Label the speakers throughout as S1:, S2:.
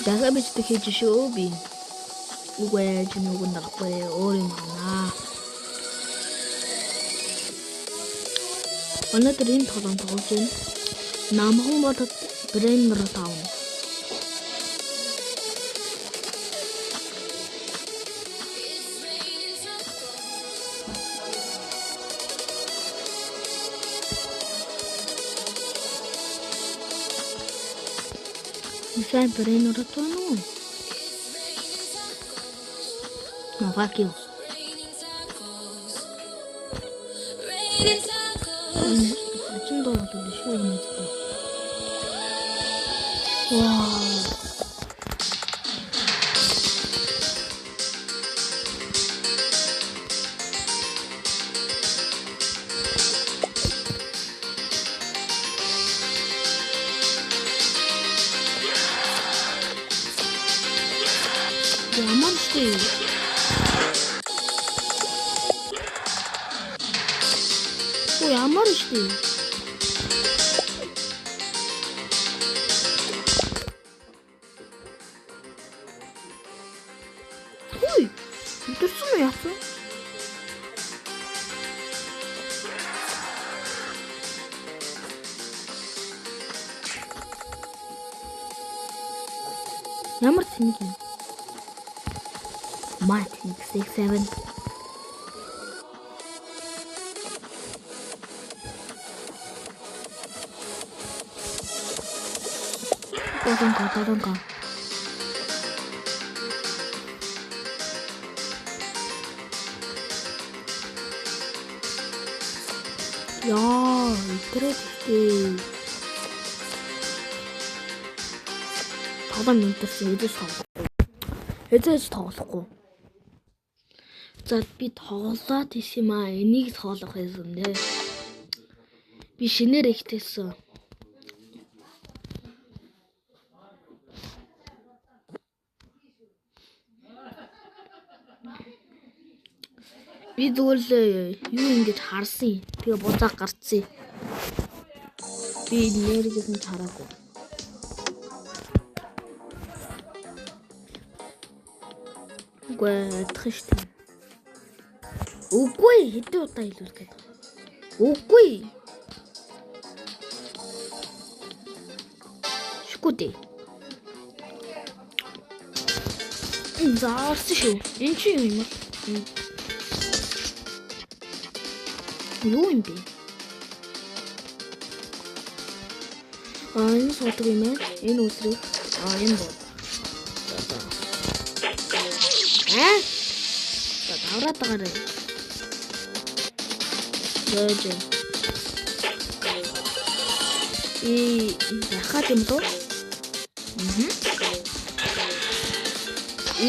S1: дахиад бичдэг хийж шүү би. Үгүй чи нүгэн дахгүй өөр юм байна. Өнөөдөр энэ тоглоом тоглож байна. Намхан бодод брейнер таавна. Сайн брейнер таавна. Fuck you. Очень долго тут еще иметь. Вау. Ямар штэ. Ямар штэ. Ой, дөрсөн үү яасан? Ямар тэнэг юм? Матник 67. Таданка. Яа, итерээ. Таван минутсан эдэж тоглохгүй. Эдэж тоглохгүй. За би тоглоод исэн юм аа. Энийг тоглох байсан нэ. Би шинээр ихтэйсэн. Би зүгээр юу ингэж харсан. Тэгээ бузаа гарцсан. Би нэрээс нь хараагүй. Үгүй адах штэ. Үгүй хэдэн удаа хэлүүлэх гээд. Үгүй. Шүкүдэ. Заарсан шүү. Энэ чи юм уу? Юу юм бэ? Энэ суудаг юм ээ. Энэ үсрэг. Энэ бод. За давраад байгаарай. Жоо. Захаад юм дөө.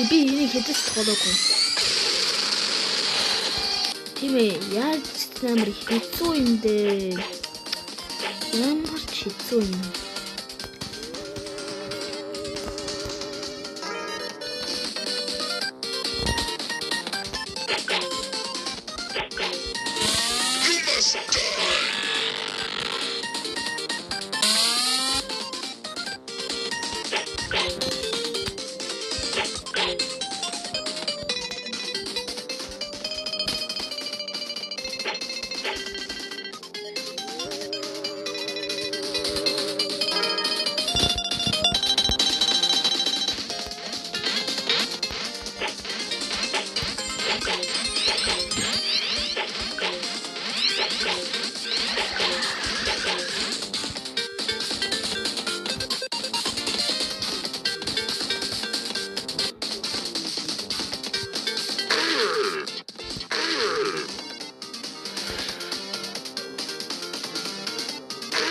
S1: Би энийг хэдэж тоглоогүй. Тийм ээ, яаж амар хэцүү юм дээ. Ямар ч хэцүү юм.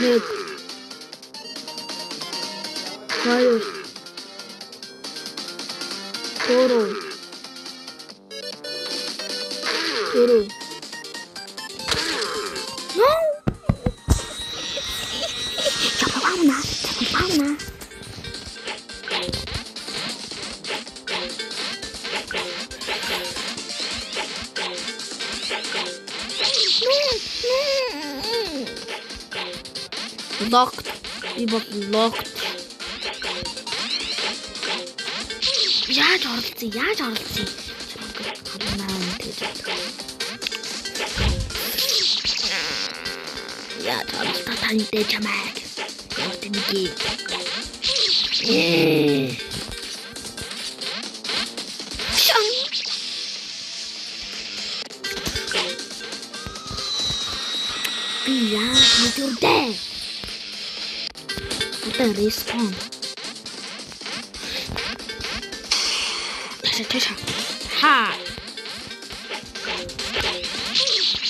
S1: Нет. Кайо. Торо. No. Fauna. Locked. He was locked. Яаж оролцсон? Хамнаа тэгж. Яаж оролцоо таньтай чамайг. Тэнэги. Яа, мэдүрдээ. Одоо respawn. Тэш. Ха.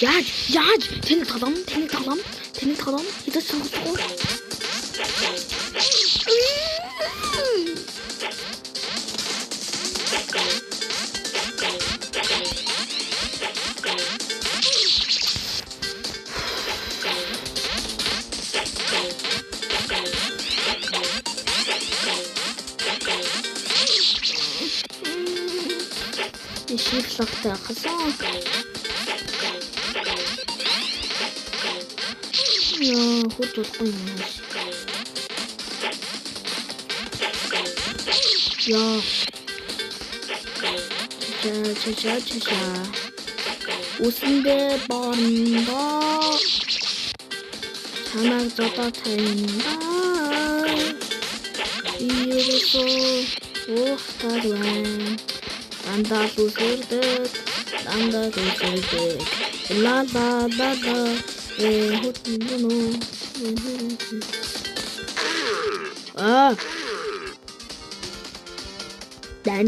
S1: Яаж? Тэнийг тоглоом. Хэдэж сонгохгүй. Шифлахтай хасан. Хурд болохгүй юм байна. Ча. Усэндээ борноо. Чамайг зодоо таньда. Ухтарвэн. Дандаа зүсэрдэг. La. Хутноо. Dan.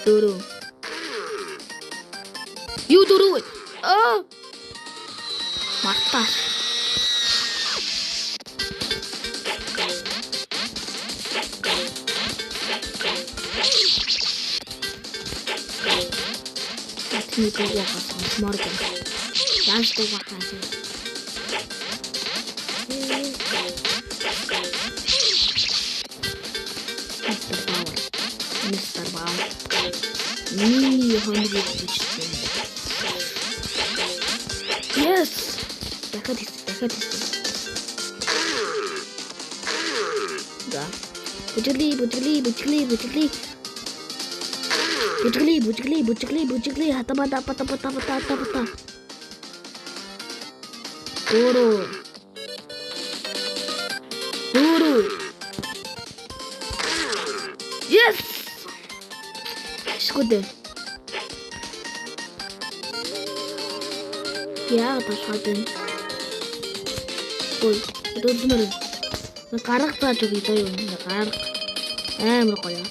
S1: Duru. You do it. Mata. Ini tuh gua kasih smart kan. Jangan tuh gua kasih. Mr. Power. Nih, 100%. Yes. Dekat. Udah. Bujuli. Hata. Guru. Yes. Good. Ya, pas hadin. Ой, itu sebenarnya. Ngekarek tuh gitu ya, ngekarek. Merokok ya.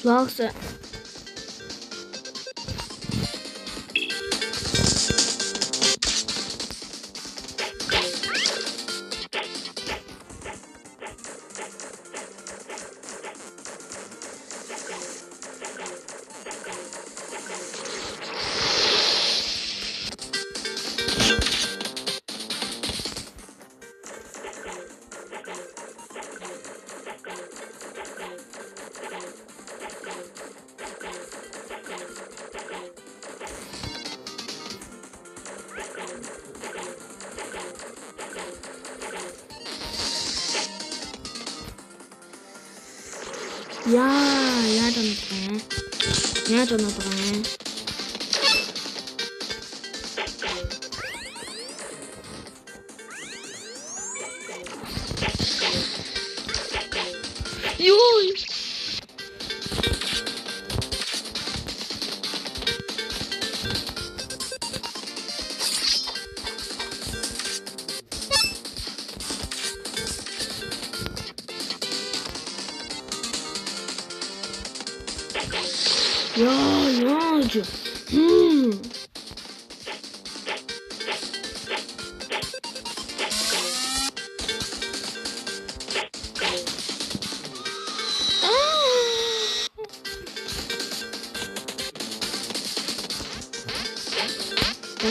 S1: Vlogs. Ya contohnya. Yuy. яаж.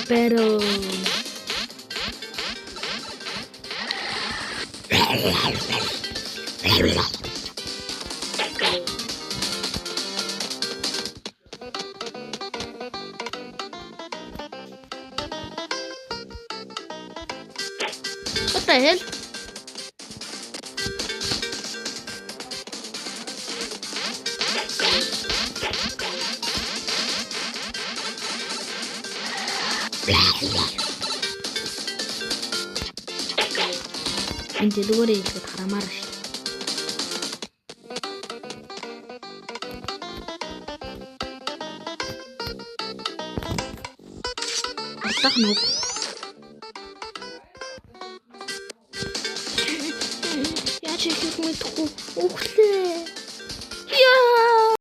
S1: Pero what the hell? Энд дэлгүүрээ хэлэхэд харамаар шүү. Ардах нүг. Яаж хийх мэдэхгүй өглөө.